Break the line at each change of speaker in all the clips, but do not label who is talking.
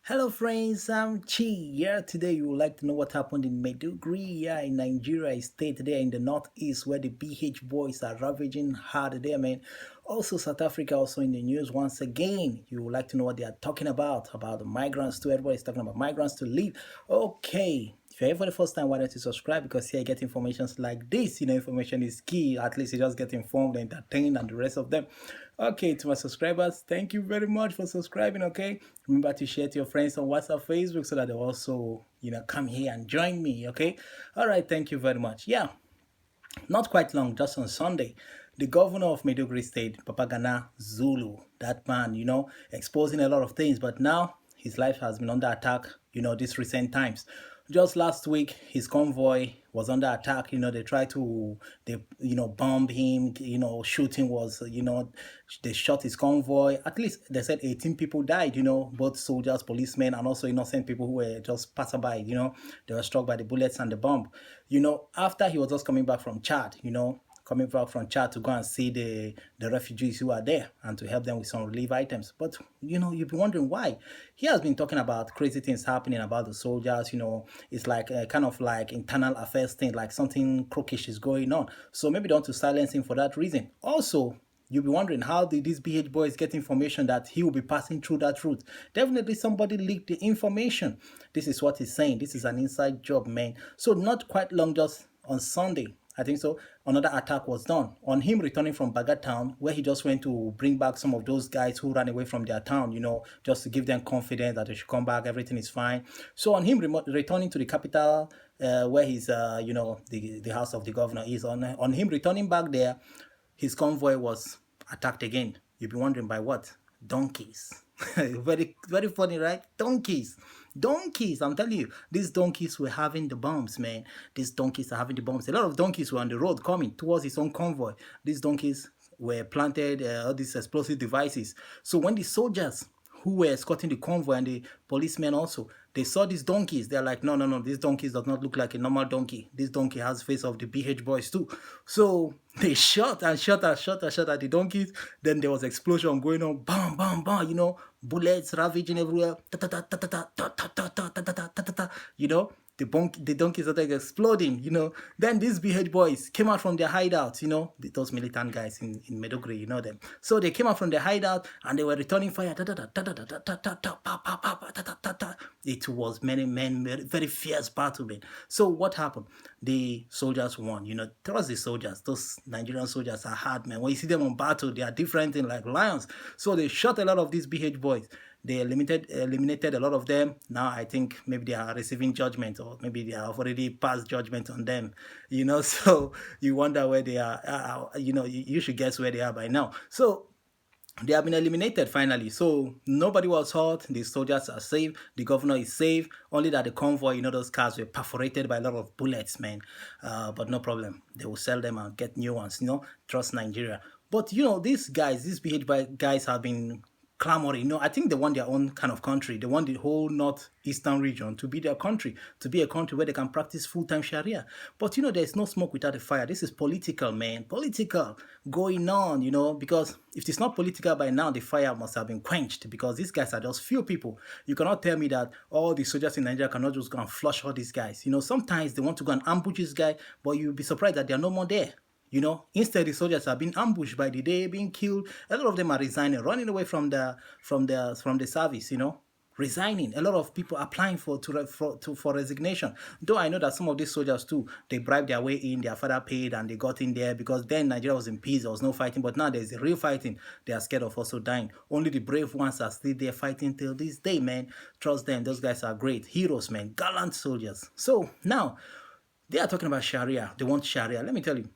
Hello friends, I'm Chi. Yeah, today you would like to know what happened in Maiduguri, yeah, in Nigeria, a state there in the northeast where the BH boys are ravaging hard there, man. Also, South Africa also in the news once again. You would like to know what they are talking about the migrants too. Everybody's talking about migrants to leave. Okay, if you're here for the first time, why don't you subscribe? Because here you get information like this. Information is key. At least you just get informed, entertained, and the rest of them. Okay, to my subscribers, thank you very much for subscribing. Okay, remember to share to your friends on WhatsApp, Facebook, so that they also, come here and join me. Okay, all right, thank you very much. Yeah, not quite long, just on Sunday, the governor of Maiduguri State, Papagana Zulu, that man, exposing a lot of things, but now his life has been under attack, these recent times. Just last week, his convoy was under attack. They tried to, bomb him. Shooting was, they shot his convoy. At least they said 18 people died. Both soldiers, policemen, and also innocent people who were just passerby. They were struck by the bullets and the bomb. After he was just coming back from Chad. Coming back from Chad to go and see the refugees who are there and to help them with some relief items. But you've been wondering why. He has been talking about crazy things happening about the soldiers. It's like kind of like internal affairs thing, like something crookish is going on. So maybe they want to silence him for that reason. Also, you'll be wondering, how did these BH boys get information that he will be passing through that route? Definitely somebody leaked the information. This is what he's saying. This is an inside job, man. So not quite long, just on Sunday, I think so, another attack was done on him returning from Baga town, where he just went to bring back some of those guys who ran away from their town, just to give them confidence that they should come back, everything is fine. So on him returning to the capital, where his, the house of the governor is, on him returning back there, his convoy was attacked again. You'll be wondering by what? Donkeys. Very, very funny, right? Donkeys. Donkeys. I'm telling you, these donkeys were having the bombs, man. These donkeys are having the bombs. A lot of donkeys were on the road coming towards his own convoy. These donkeys were planted all these explosive devices. So when the soldiers who were escorting the convoy and the policemen also, they saw these donkeys. They're like, no, no, no, this donkey does not look like a normal donkey. This donkey has the face of the BH boys too. So they shot and shot and shot and shot at the donkeys. Then there was explosion going on, bam, bam, bam, bullets ravaging everywhere. Ta, ta, ta, ta, ta, ta, ta, ta, ta, ta, ta, ta, ta, ta, ta, the donkeys started exploding, Then these BH boys came out from their hideouts, those militant guys in Medugri, you know them. So they came out from their hideout and they were returning fire. It was many men, very fierce battle, man. So what happened? The soldiers won, trust the soldiers. Those Nigerian soldiers are hard, man. When you see them on battle, they are different in like lions. So they shot a lot of these BH boys. They eliminated a lot of them. Now I think maybe they are receiving judgment, or maybe they have already passed judgment on them. So you wonder where they are. You should guess where they are by now. So they have been eliminated finally. So nobody was hurt. The soldiers are safe. The governor is safe. Only that the convoy, those cars were perforated by a lot of bullets, man. But no problem. They will sell them and get new ones. Trust Nigeria. But these guys, these BH guys have been clamoring. I think they want their own kind of country. They want the whole northeastern region to be their country, to be a country where they can practice full-time Sharia. But there's no smoke without a fire. This is political, man. Political going on, because if it's not political by now, the fire must have been quenched, because these guys are just few people. You cannot tell me that all the soldiers in Nigeria cannot just go and flush all these guys. Sometimes they want to go and ambush this guy, but you'll be surprised that they're no more there. Instead the soldiers are being ambushed by the day, being killed. A lot of them are resigning, running away from the service. Resigning. A lot of people applying for resignation. Though I know that some of these soldiers too, they bribed their way in. Their father paid and they got in there, because then Nigeria was in peace. There was no fighting, but now there's a real fighting. They are scared of also dying. Only the brave ones are still there fighting till this day, man. Trust them. Those guys are great heroes, man. Gallant soldiers. So now they are talking about Sharia. They want Sharia. Let me tell you.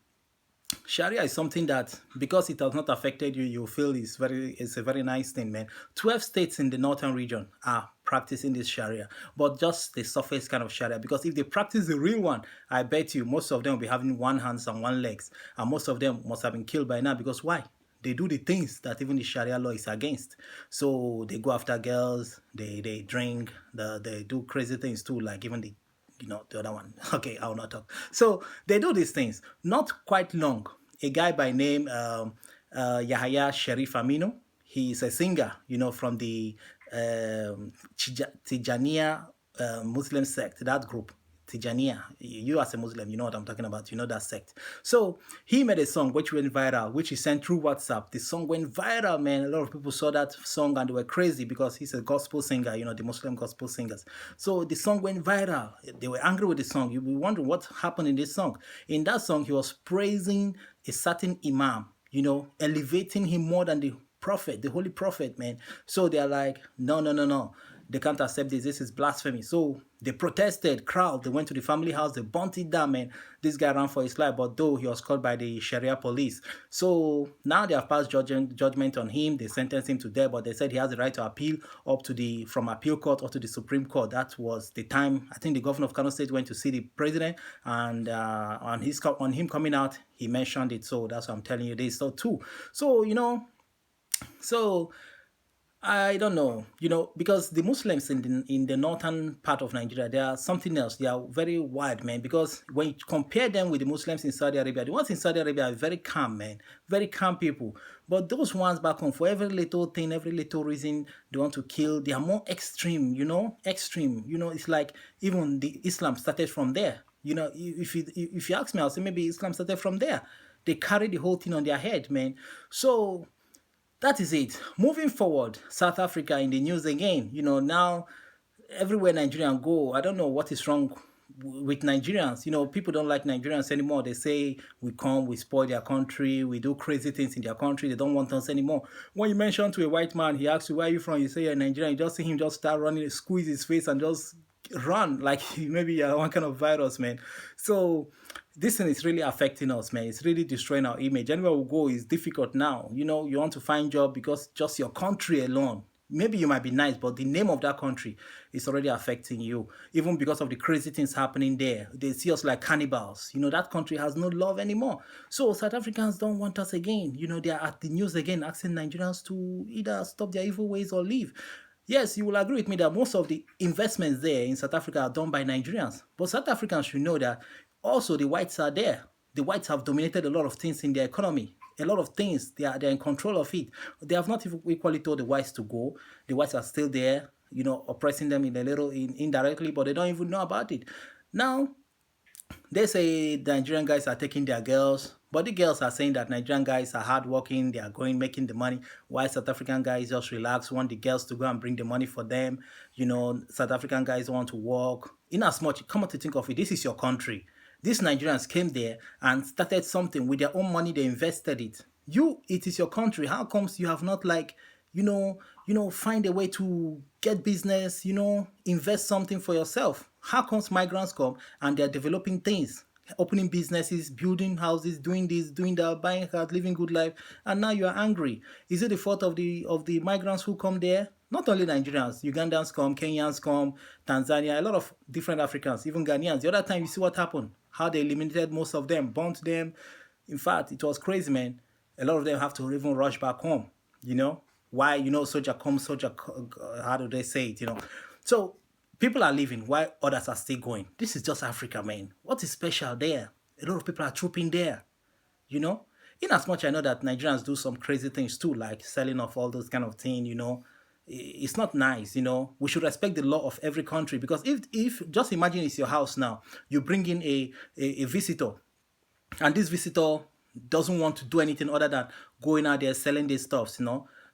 Sharia is something that, because it has not affected you, you feel it's a very nice thing, man. 12 states in the northern region are practicing this Sharia, but just the surface kind of Sharia. Because if they practice the real one, I bet you most of them will be having one hands and one legs, and most of them must have been killed by now. Because why? They do the things that even the Sharia law is against. So they go after girls, they drink, they do crazy things too, like even the other one. Okay, I will not talk. So they do these things. Not quite long, a guy by name Yahaya Sharif Amino, he is a singer, from the Tijaniya Muslim sect, that group. Tijaniya, you as a Muslim, you know what I'm talking about, you know that sect. So he made a song which went viral, which he sent through WhatsApp. The song went viral, man. A lot of people saw that song and they were crazy because he's a gospel singer, you know, the Muslim gospel singers. So the song went viral. They were angry with the song. You'll be wondering what happened in this song. In that song, he was praising a certain imam, you know, elevating him more than the prophet, the holy prophet, man. So they're like, no, no, no, no. They can't accept this. This is blasphemy. So they protested, crowd. They went to the family house. They burnt it down, man. This guy ran for his life, but though he was caught by the Sharia police. So now they have passed judgment on him. They sentenced him to death, but they said he has the right to appeal up to the from appeal court up to the Supreme Court. That was the time. I think the governor of Kano State went to see the president, and on him coming out, he mentioned it. So that's what I'm telling you this. So too. So so I don't know, because the Muslims in the northern part of Nigeria, they are something else. They are very wild, man. Because when you compare them with the Muslims in Saudi Arabia, the ones in Saudi Arabia are very calm, man, very calm people. But those ones back home, for every little thing, every little reason they want to kill, they are more extreme, extreme. It's like even the Islam started from there. If you ask me, I'll say maybe Islam started from there. They carry the whole thing on their head, man. So that is it. Moving forward, South Africa in the news again. Now everywhere Nigerians go, I don't know what is wrong with Nigerians. People don't like Nigerians anymore. They say we come, we spoil their country, we do crazy things in their country. They don't want us anymore. When you mention to a white man, he asks you, where are you from? You say you're Nigerian. You just see him just start running, squeeze his face and just run like maybe you're one kind of virus, man. So this thing is really affecting us, man. It's really destroying our image. Anywhere we go is difficult now. You want to find job because just your country alone. Maybe you might be nice, but the name of that country is already affecting you. Even because of the crazy things happening there. They see us like cannibals. That country has no love anymore. So South Africans don't want us again. They are at the news again asking Nigerians to either stop their evil ways or leave. Yes, you will agree with me that most of the investments there in South Africa are done by Nigerians. But South Africans should know that also the whites are there. The whites have dominated a lot of things in their economy. A lot of things, they're in control of it. They have not even equally told the whites to go. The whites are still there, oppressing them indirectly, but they don't even know about it. Now, they say the Nigerian guys are taking their girls, but the girls are saying that Nigerian guys are hardworking, they are going, making the money, while South African guys just relax, want the girls to go and bring the money for them. South African guys want to work. In as much, come on to think of it, this is your country. These Nigerians came there and started something with their own money, they invested it. It is your country. How comes you have not find a way to get business, invest something for yourself? How comes migrants come and they're developing things, opening businesses, building houses, doing this, doing that, buying cars, living good life, and now you are angry? Is it the fault of the migrants who come there? Not only Nigerians, Ugandans come, Kenyans come, Tanzania, a lot of different Africans, even Ghanaians. The other time you see what happened, how they eliminated most of them, burnt them. In fact, it was crazy, man. A lot of them have to even rush back home, why, soldier come, soldier, how do they say it, So people are leaving while others are still going. This is just Africa, man. What is special there? A lot of people are trooping there, In as much I know that Nigerians do some crazy things too, like selling off all those kind of things, It's not nice, We should respect the law of every country, because if just imagine it's your house now, you bring in a visitor, and this visitor doesn't want to do anything other than going out there selling these stuffs,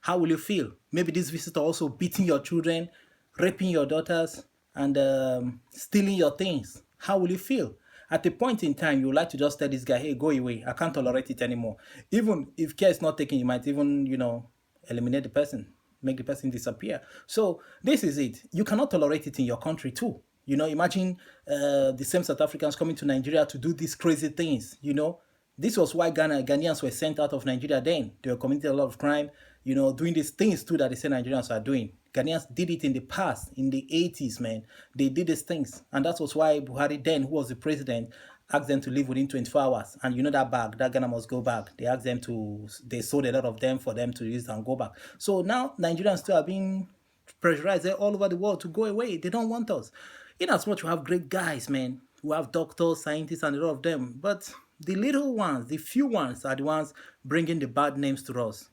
how will you feel? Maybe this visitor also beating your children, raping your daughters, and stealing your things. How will you feel? At a point in time, you would like to just tell this guy, hey, go away. I can't tolerate it anymore. Even if care is not taken, you might even, eliminate the person, make the person disappear. So this is it. You cannot tolerate it in your country too. Imagine the same South Africans coming to Nigeria to do these crazy things, This was why Ghanaians were sent out of Nigeria then. They were committing a lot of crime, doing these things too that they say Nigerians are doing. Ghanaians did it in the past, in the 80s, man. They did these things. And that was why Buhari then, who was the president, asked them to leave within 24 hours. And that bag, that Ghana must go back. They asked them they sold a lot of them for them to use and go back. So now Nigerians still are being pressurized all over the world to go away. They don't want us. In as much we have great guys, man. We have doctors, scientists, and a lot of them. But the little ones, the few ones are the ones bringing the bad names to us,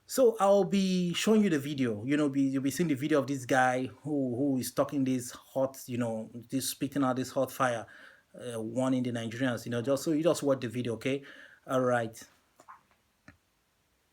So I'll be showing you the video. You'll be seeing the video of this guy who is talking this hot, this spitting out this hot fire, warning the Nigerians. Just so you just watch the video, okay? All right.